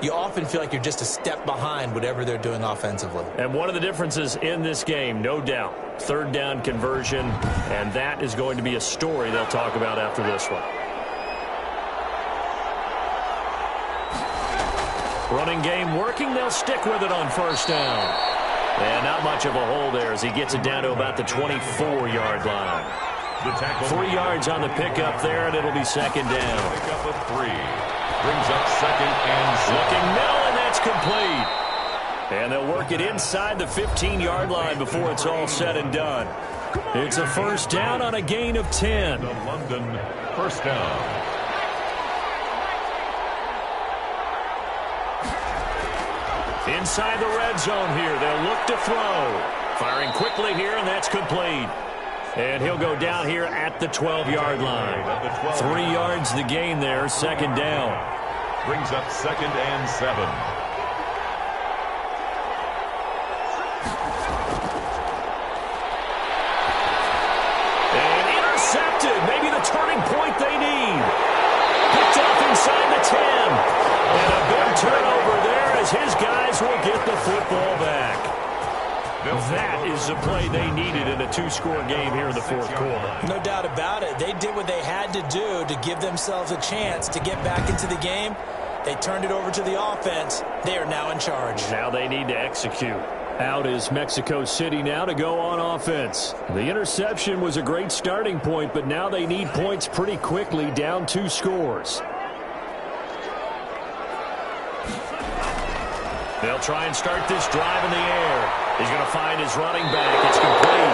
you often feel like you're just a step behind whatever they're doing offensively. And one of the differences in this game, no doubt, 3rd down conversion, and that is going to be a story they'll talk about after this one. Running game working. They'll stick with it on 1st down. And not much of a hole there as he gets it down to about the 24-yard line. 3 yards on the pickup there, and it'll be 2nd down. Pickup of 3. Brings up 2nd and 7. Looking middle, and that's complete. And they'll work it inside the 15-yard line before it's all said and done. It's a 1st down on a gain of 10. The London 1st down. Inside the red zone here, they'll look to throw. Firing quickly here, and that's complete. And he'll go down here at the 12-yard line. 3 yards the gain there, 2nd down. Brings up 2nd and 7. And intercepted, maybe the turning point they need. Picked off inside the 10. And a big turnover there as his guys will get the football back. That is the play they needed in a 2-score game here in the 4th quarter. No doubt about it. They did what they had to do to give themselves a chance to get back into the game. They turned it over to the offense. They are now in charge. Now they need to execute. Out is Mexico City now to go on offense. The interception was a great starting point, but now they need points pretty quickly, down 2 scores. They'll try and start this drive in the air. He's going to find his running back. It's complete.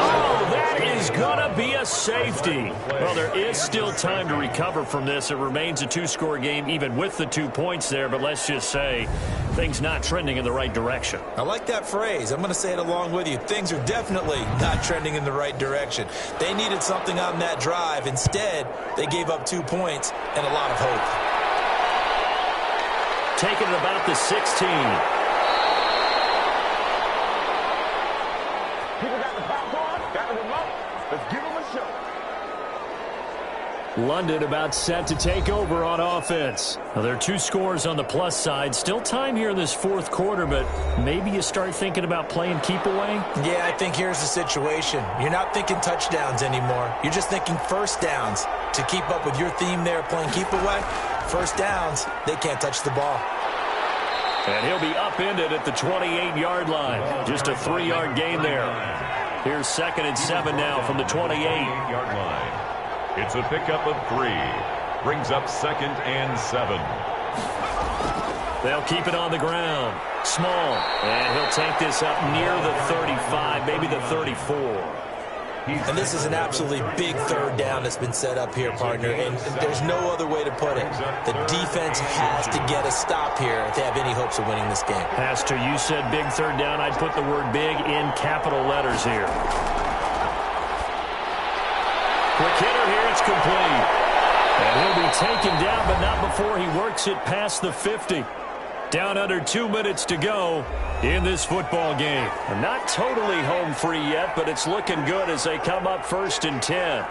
Oh, that is going to be a safety. Well, there is still time to recover from this. It remains a 2-score game even with the 2 points there, but let's just say things not trending in the right direction. I like that phrase. I'm going to say it along with you. Things are definitely not trending in the right direction. They needed something on that drive. Instead, they gave up 2 points and a lot of hope. Taking it about the 16. People got the popcorn, got the remote. Let's give them a show. London about set to take over on offense. Now, there are 2 scores on the plus side. Still time here in this fourth quarter, but maybe you start thinking about playing keep away? Yeah, I think here's the situation. You're not thinking touchdowns anymore. You're just thinking first downs. To keep up with your theme there playing keep away, first downs, they can't touch the ball. And he'll be upended at the 28-yard line. Just a 3-yard gain there. Here's 2nd and 7 now from the 28-yard line. It's a pickup of 3. Brings up 2nd and 7. They'll keep it on the ground. Small. And he'll take this up near the 35, maybe the 34. And this is an absolutely big 3rd down that's been set up here, partner. And there's no other way to put it. The defense has to get a stop here if they have any hopes of winning this game. Pastor, you said big 3rd down. I'd put the word big in capital letters here. Quick hitter here. It's complete. And he'll be taken down, but not before he works it past the 50. Down under 2 minutes to go in this football game. And not totally home free yet, but it's looking good as they come up 1st and 10.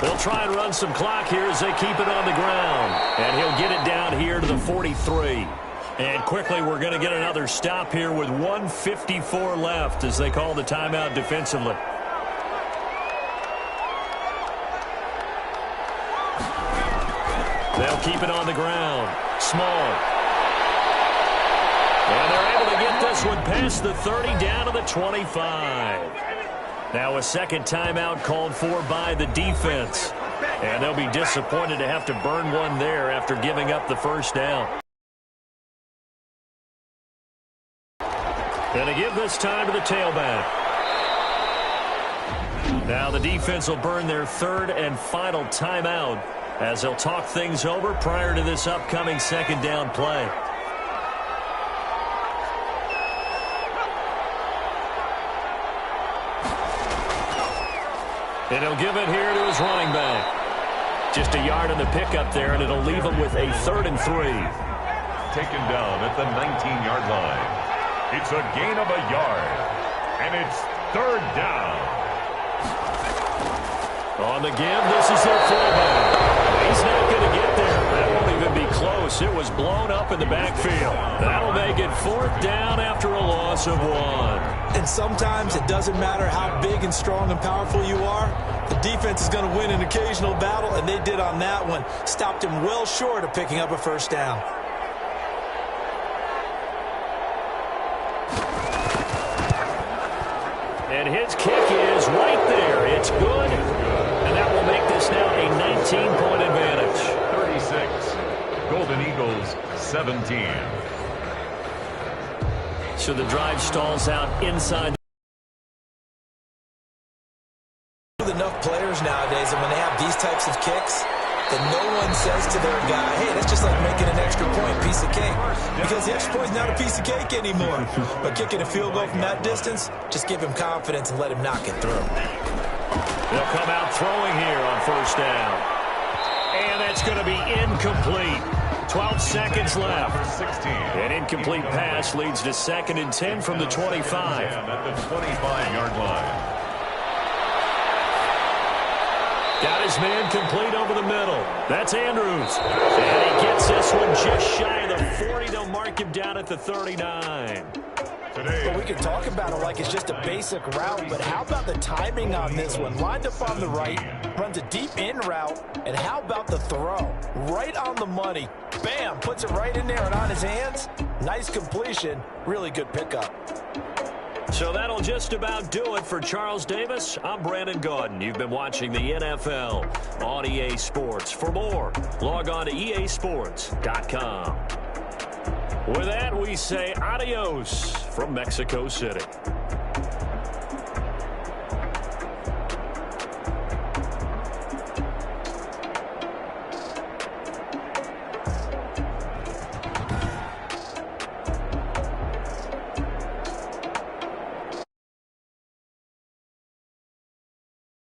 They'll try and run some clock here as they keep it on the ground. And he'll get it down here to the 43. And quickly we're going to get another stop here with 1:54 left as they call the timeout defensively. They'll keep it on the ground. Small. And they're able to get this one past the 30 down to the 25. Now a second timeout called for by the defense. And they'll be disappointed to have to burn one there after giving up the first down. And to give this time to the tailback. Now the defense will burn their 3rd and final timeout as they'll talk things over prior to this upcoming 2nd down play. And he'll give it here to his running back. Just a yard on the pickup there, and it'll leave him with a 3rd and 3. Taken down at the 19-yard line. It's a gain of a yard, and it's 3rd down. On the give, this is their fullback. He's not going to get there. That won't even be close. It was blown up in the backfield. That'll make it 4th down after a loss of 1. And sometimes it doesn't matter how big and strong and powerful you are. The defense is going to win an occasional battle, and they did on that one. Stopped him well short of picking up a first down. And his kick is right there. It's good. And that will make this now a 19-point advantage. 36. Golden Eagles, 17. So the drive stalls out inside. With enough players nowadays, and when they have these types of kicks, that no one says to their guy, hey, that's just like making an extra point, piece of cake. Because the extra point is not a piece of cake anymore. But kicking a field goal from that distance, just give him confidence and let him knock it through. They'll come out throwing here on 1st down. And that's going to be incomplete. 12 seconds left. An incomplete pass leads to 2nd and 10 from the 25. At the 25-yard line. Got his man complete over the middle. That's Andrews. And he gets this one just shy of the 40. They'll mark him down at the 39. But we can talk about it like it's just a basic route, but how about the timing on this one? Lined up on the right, runs a deep in route, and how about the throw? Right on the money. Bam! Puts it right in there and on his hands. Nice completion. Really good pickup. So that'll just about do it for Charles Davis. I'm Brandon Gaudin. You've been watching the NFL on EA Sports. For more, log on to easports.com. With that, we say adios from Mexico City.